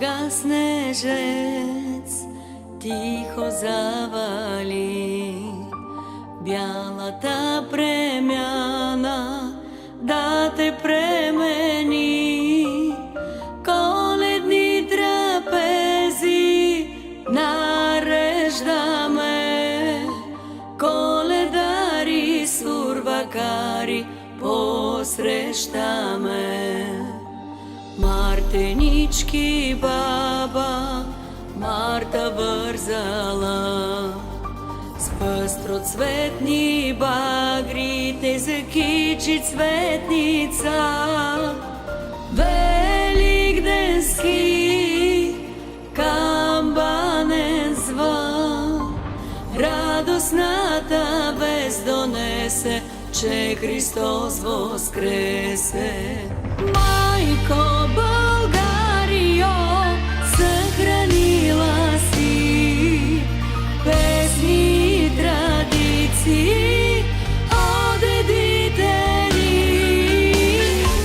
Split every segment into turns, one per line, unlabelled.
Кога снежец тихо завали, бялата премяна да те премени, коледни трапези нареждаме, коледари сурвакари посрещаме. Мартенички баба Марта вързала, с пъстроцветни багри те закичи цветница. Великденски камбанен звън, радостната вест донесе, че Христос воскресе. Майко Българио, съхранила си песни и традиции от дедите ни.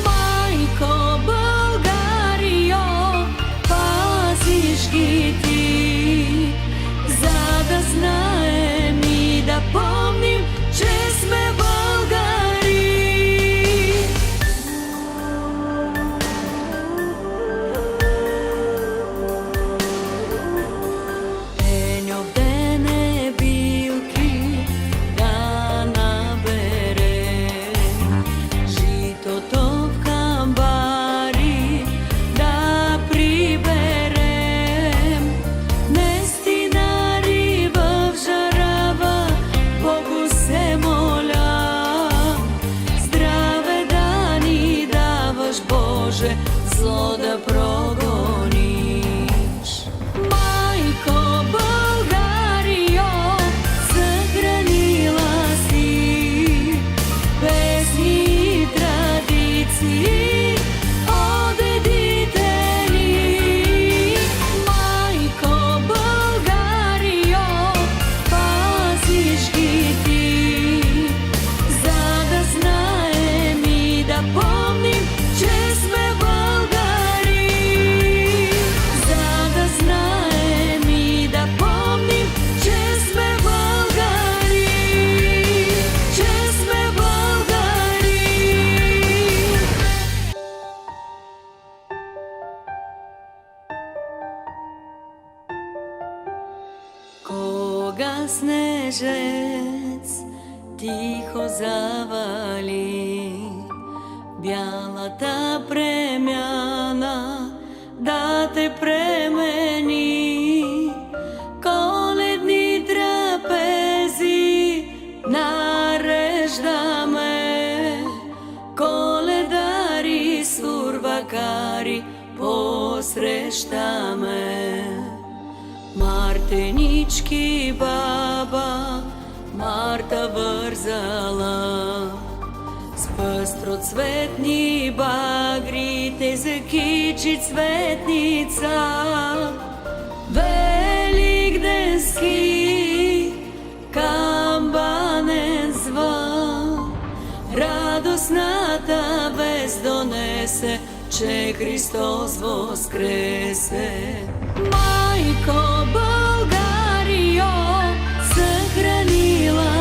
Майко Българио, пазиш ги ти, за да знаем и да помним, че сме българи. Боже, зло да прогониш. Майко Българио, съхранила си песни и традиции от дедите ни. Майко Българио, пазиш ги ти, за да знаем и да помним, че сме българи. За да знаем и да помним, че сме българи. Че сме българи. Кога снежец тихо завали, бялата премяна да те премени, коледни трапези нареждаме, коледари сурвакари посрещаме. Мартенички баба Марта вързала, с пъстроцветни багри те закичи цветница. Великденски камбанен звън, радостната вест донесе, че Христос воскресе. Майко Българио, съхранила